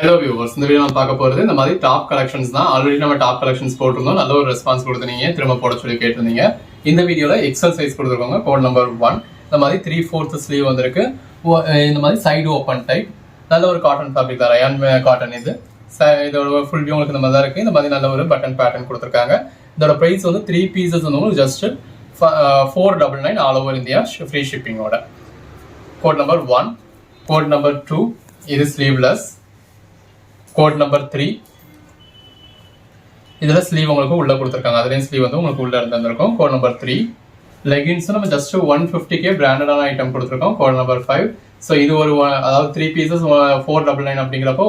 Hello viewers, இந்த video நம்ம பார்க்க போகிறது இந்த மாதிரி டாப் கலெக்ஷன்ஸ் தான். ஆல்ரெடி நம்ம டாப் கலெக்ஷன்ஸ் போட்டிருந்தோம், நல்ல ஒரு ரெஸ்பான்ஸ் கொடுத்துருந்தீங்க, திரும்ப போட சொல்லி கேட்டிருந்தீங்க. இந்த வீடியோவில் எக்ஸல் சைஸ் கொடுத்துருக்கோங்க, கோட் நம்பர் 1. இந்த மாதிரி 3/4 ஸ்லீவ் வந்திருக்கு. இந்த மாதிரி சைடு ஓப்பன் டைப், நல்ல ஒரு காட்டன் ஃபேப்ரிக் தான், ரயான் காட்டன். இதோட ஃபுல் வியூ உங்களுக்கு இந்த மாதிரி தான் இருக்குது. இந்த மாதிரி நல்ல ஒரு பட்டன் பேட்டர்ன் கொடுத்துருக்காங்க. இதோட ப்ரைஸ் வந்து 3 பீசஸ் வந்து உங்களுக்கு just 499 all over India, free ஷிப்பிங்கோட. Code number 1. கோட் நம்பர் 2 இது ஸ்லீவ்லெஸ். கோட் நம்பர் 3 இதுல ஸ்லீவ் உங்களுக்கு உள்ள கொடுத்துருக்காங்க, அதுலேயும் ஸ்லீவ் வந்து உங்களுக்கு உள்ள இருந்திருக்கும். கோட் நம்பர் 3 லெகின்ஸ் நம்ம ஜஸ்ட் 150K பிராண்டடான ஐட்டம் கொடுத்துருக்கோம். Code number 5. ஸோ இது ஒரு அதாவது 3 பீசஸ் 499 அப்படிங்கிறப்போ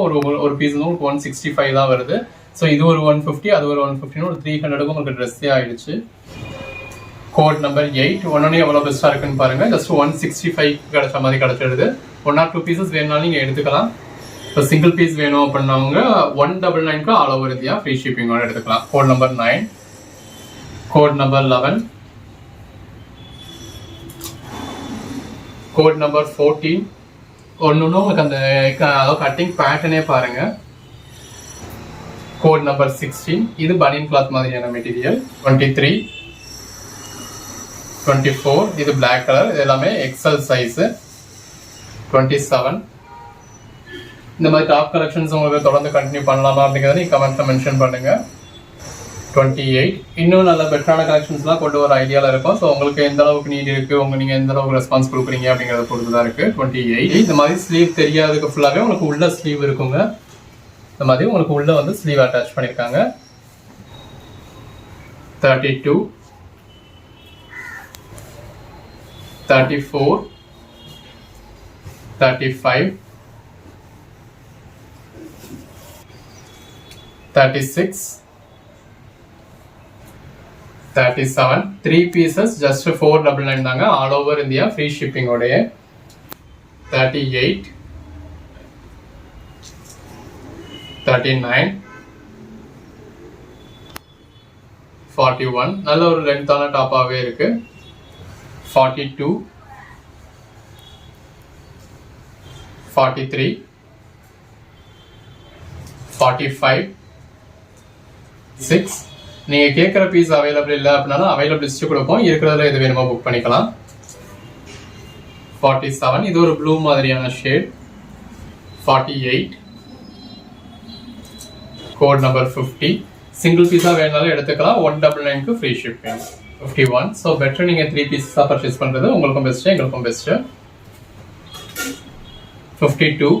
ஒரு பீஸ் வந்து உங்களுக்கு 165 தான் வருது. ஸோ இது ஒரு 150, அது ஒரு 150, ஒரு 300க்கு உங்களுக்கு ட்ரெஸ்ஸே ஆயிடுச்சு. கோட் நம்பர் 8 ஒன்னொன்னே எவ்வளோ பெஸ்ட்டாக இருக்குன்னு பாருங்க. ஜஸ்ட் 165 கிடைச்ச மாதிரி கிடைச்சிடுது. 1 or 2 பீசஸ் வேணும்னாலும் நீங்கள் எடுத்துக்கலாம். இப்போ சிங்கிள் பீஸ் வேணும் அப்படின்னவங்க 199 ஆல் ஓவர் இந்தியா ஃப்ரீ ஷிப்பிங்கோட எடுத்துக்கலாம். Code number 9. Code number 11. Code number 14. ஒன்று உங்களுக்கு அந்த அதாவது கட்டிங் பேட்டர்னே பாருங்க. கோட் நம்பர் 16 இது பனியன் கிளாத் மாதிரியான மெட்டீரியல். 23, 24 இது பிளாக் கலர், இது எல்லாமே எக்ஸல் சைஸ். 27 இந்த மாதிரி டாப் கலெக்ஷன்ஸ் உங்களுக்கு தொடர்ந்து கண்டினியூ பண்ணலாமா அப்படிங்கிறத நீங்கள் கமெண்ட்ல மென்ஷன் பண்ணுங்க. 28 இன்னும் நல்ல பெட்டரான கலெக்ஷன்ஸ்லாம் கொண்டு வர ஐடியாவில் இருக்கும். ஸோ உங்களுக்கு எந்த அளவுக்கு நீட் இருக்குது, நீங்கள் எந்த அளவுக்கு ரெஸ்பான்ஸ் கொடுக்குறீங்க அப்படிங்கிறத பொறுத்து தான் இருக்குது. 28 இந்த மாதிரி ஸ்லீவ் தெரியாததுக்கு ஃபுல்லாகவே உங்களுக்கு உள்ள ஸ்லீவ் இருக்குங்க. இந்த மாதிரி உங்களுக்கு உள்ள வந்து ஸ்லீவ் அட்டாச் பண்ணியிருக்காங்க. 32, 34, 35, 36, 37 3 pieces just 499 தாங்க all over India free shipping உடைய. 38, 39, 41 நல்ல ஒரு லென்த்தான டாப்பாகவே இருக்கு. 42, 43, 45, 6 நீங்க கேட்குற பீஸ் அவைலபிள் இல்லை அப்படின்னாலும் அவைலபிள் லிஸ்ட் கொடுப்போம், இருக்கிறதுல எது வேணுமோ புக் பண்ணிக்கலாம். 47 இது ஒரு ப்ளூ மாதிரியான ஷேட். 48 கோட் நம்பர் 50 சிங்கிள் பீஸா வேணாலும் எடுத்துக்கலாம், 199க்கு ஃப்ரீ ஷிப்பிங். 51 ஸோ பெட்டர் நீங்க 3 பீஸஸா பர்ச்சேஸ் பண்றது உங்களுக்கும் பெஸ்ட், எங்களுக்கும் பெஸ்ட். 52,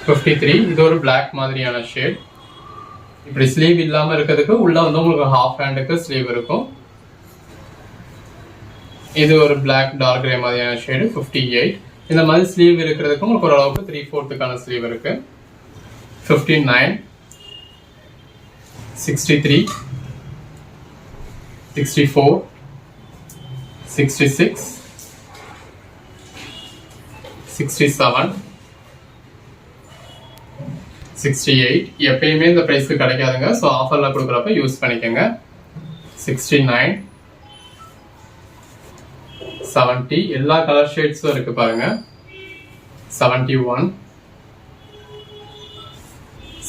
53 இது ஒரு பிளாக் மாதிரியான ஷேட். இப்படி ஸ்லீவ் இல்லாம இருக்கிறதுக்கு உள்ள வந்து உங்களுக்கு ஹாஃப் ஹேண்டுக்கு ஸ்லீவ் இருக்கும். இது ஒரு பிளாக் டார்க் கிரே மாதிரியான ஷேடு. 58 இந்த மாதிரி ஸ்லீவ் இருக்கிறதுக்கு உங்களுக்கு ஓரளவுக்கு 3/4க்கான ஸ்லீவ் இருக்கு. 59, 63, 64, 66, 67, 68 எப்பயுமே இந்த பிரைஸ்க்கு கிடைக்காதுங்க, ஸோ ஆஃபர்ல கொடுக்குறப்ப யூஸ் பண்ணிக்கோங்க. 69, 70 எல்லா கலர் ஷேட்ஸும் இருக்கு பாருங்க. 71,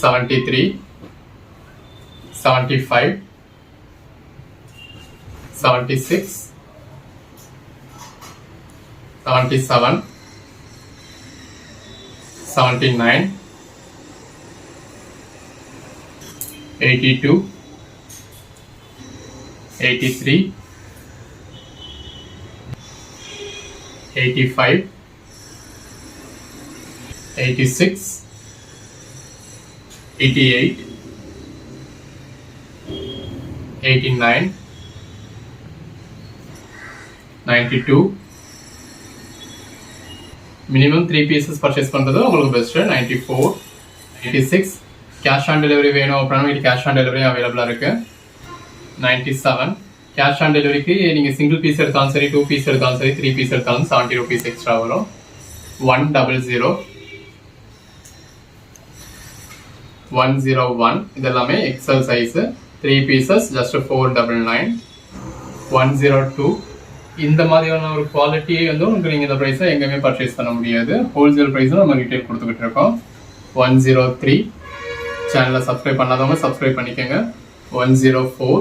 73, 75, 76, 77, 79, 82, 83, 85, 86, 88, 89, 92 மினிமம் 3 பீசஸ் பர்ச்சேஸ் பண்றது உங்களுக்கு பெஸ்ட். 94, 86 கேஷ் ஆன் டெலிவரி வேணும் அப்படின்னா இது கேஷ் ஆன் டெலிவரி அவைலபிளா இருக்கு. 97 கேஷ் ஆன் டெலிவரிக்கு நீங்க சிங்கிள் பீஸ் எடுத்தாலும் சரி, 2 பீஸ் எடுத்தாலும் சரி, 3 பீஸ் எடுத்தாலும் 70 rupees எக்ஸ்ட்ரா வரும். 100, 101 இதெல்லாமே எக்ஸல் சைஸ். 3 pieces just 499. 102 இந்த மாதிரியான ஒரு குவாலிட்டியே வந்து உங்களுக்கு நீங்கள் இந்த ப்ரைஸை எங்கேயுமே பர்ச்சேஸ் பண்ண முடியாது. ஹோல்சேல் ப்ரைஸும் நம்ம ரீட்டைல் கொடுத்துக்கிட்டு இருக்கோம். 103 சேனலை சப்ஸ்கிரைப் பண்ணாதவங்க சப்ஸ்கிரைப் பண்ணிக்கோங்க. 104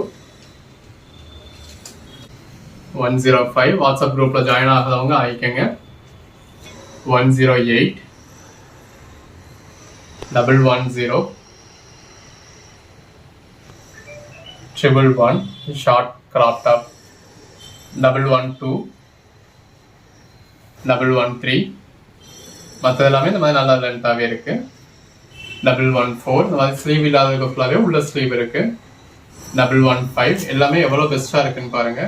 105 வாட்ஸ்அப் குரூப்பில் ஜாயின் ஆகாதவங்க ஆகிக்கோங்க. 108 110 111 ஷார்ட் கிராப் டாப் 112 113 மற்றது எல்லாமே இந்த மாதிரி நல்லா லென்த்தாகவே இருக்கு. 114 இந்த மாதிரி ஸ்லீவ் இல்லாத ஃபுல்லாகவே உள்ள ஸ்லீவ் இருக்கு. 115 எல்லாமே எவ்வளோ பெஸ்ட்டாக இருக்குன்னு பாருங்க.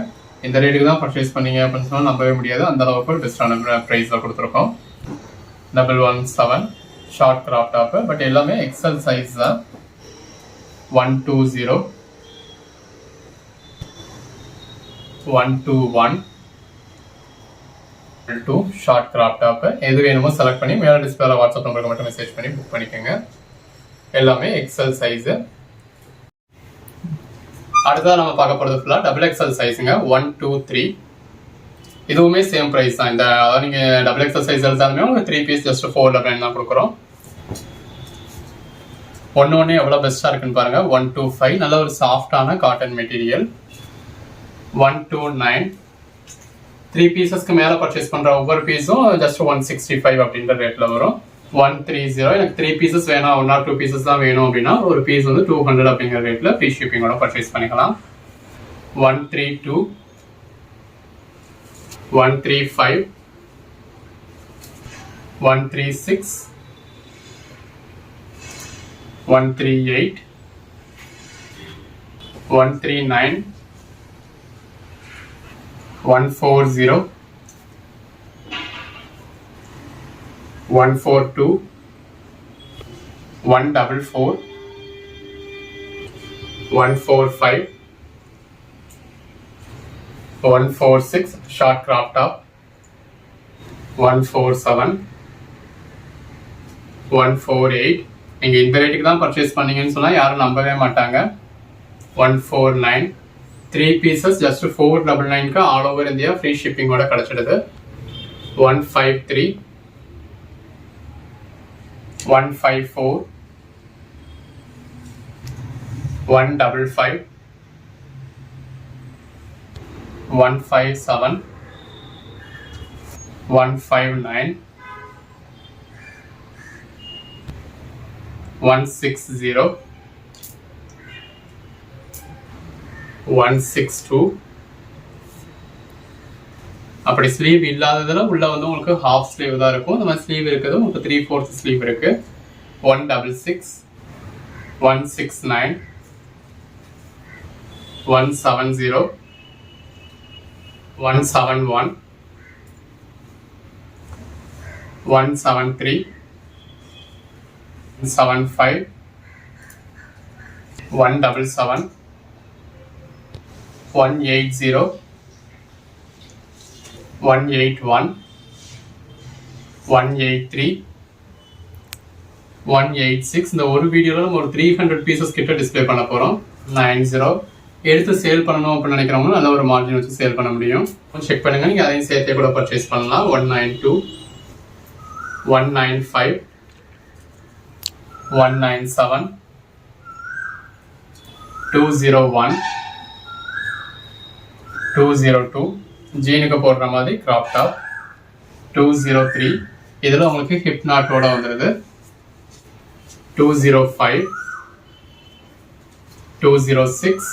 இந்த ரேட்டுக்கு தான் பர்ச்சேஸ் பண்ணீங்க அப்படின்னு சொன்னால் நம்பவே முடியாது. அந்த அளவுக்கு பெஸ்ட்டான ப்ரைஸில் கொடுத்துருக்கோம். 117 ஷார்ட் கிராப் டாப்பு, பட் எல்லாமே எக்ஸல் சைஸ் தான். 120 121 2 ஷார்ட் கிராப் டாப்பு. எது வேணுமோ செலக்ட் பண்ணி மேலே டிஸ்பிளேல வாட்ஸ்அப் நம்பருக்கு மட்டும் மெசேஜ் பண்ணி புக் பண்ணிக்கோங்க. எல்லாமே எக்ஸல் சைஸு. அடுத்ததாக நம்ம பார்க்க போகிறது ஃபுல்லாக டபுள் எக்ஸல் சைஸுங்க. 1 2 3 இதுவுமே சேம் ப்ரைஸ் தான். இந்த அதாவது நீங்கள் டபுள் எக்ஸல் சைஸ் எடுத்தாலுமே உங்களுக்கு 3 பீஸ் ஜஸ்ட் 499 தான் கொடுக்குறோம். ஒன்று எவ்வளோ பெஸ்ட்டாக இருக்குன்னு பாருங்கள். 125 நல்ல ஒரு சாஃப்டான காட்டன் மெட்டீரியல். 129 3 பீசஸ்க்கு மேலே பர்ச்சேஸ் பண்ணுற ஒவ்வொரு பீஸும் ஜஸ்ட் 165 அப்படின்ற ரேட்டில் வரும். 130 எனக்கு 3 பீசஸ் வேணும், 1 or 2 பீசஸ் தான் வேணும் அப்படின்னா ஒரு பீஸ் வந்து 200 அப்படிங்கிற ரேட்டில் ஃப்ரீ ஷிப்பிங்கோட பர்ச்சேஸ் பண்ணிக்கலாம். 132 135 136 138 139 140 142 144 145 146 ஷார்ட் கிராப் டாப். 147 148 நீங்கள் இந்த ரேட்டுக்கு தான் பர்ச்சேஸ் பண்ணீங்கன்னு சொன்னால் யாரும் நம்பவே மாட்டாங்க. 149 3 பீசஸ் ஜஸ்ட் 499க்கு ஆல் ஓவர் இந்தியா ஃப்ரீ ஷிப்பிங்கோட கிடச்சிடுது. 153 154 155 157 159 160 162 அப்படி ஸ்லீவ் இல்லாததுல உள்ள வந்து உங்களுக்கு ஹாஃப் ஸ்லீவ் தான் இருக்கும். இந்த மாதிரி ஸ்லீவ் இருக்குது உங்களுக்கு 3/4 ஸ்லீவ் இருக்கு. 166 169 170 171 173 175 177 180 181 183 186 இந்த ஒரு வீடியோவில் நம்ம ஒரு 300 பீசஸ் கிட்ட டிஸ்பிளே பண்ண போகிறோம். 90 எடுத்து சேல் பண்ணணும் அப்படின்னு நினைக்கிறவங்க நல்ல ஒரு மார்ஜின் வச்சு சேல் பண்ண முடியும். செக் பண்ணுங்க, நீங்கள் அதையும் சேர்த்தே கூட பர்ச்சேஸ் பண்ணலாம். 192 195 197 201 202 ஜீனுக்கு போடுற மாதிரி கிராப் டாப். 203 இதில் உங்களுக்கு ஹிப் நாட்டோட வந்துடுது. 205 206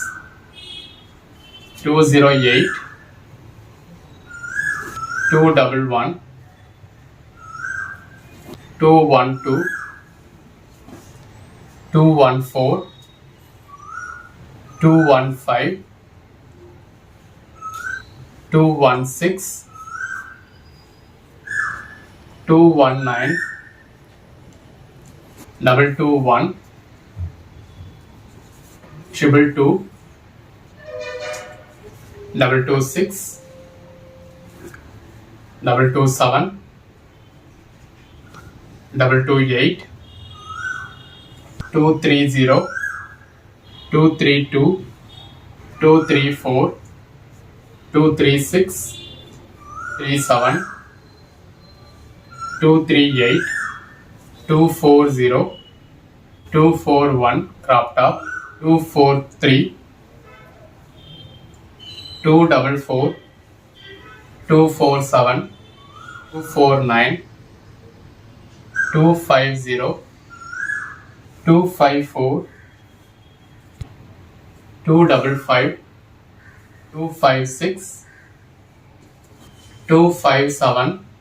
208 211 212 214 215 216 219 221 222 226 227 228 230 232 234 236 37 238 240 241 crop top 243 244 247 249 250 254 255 256 257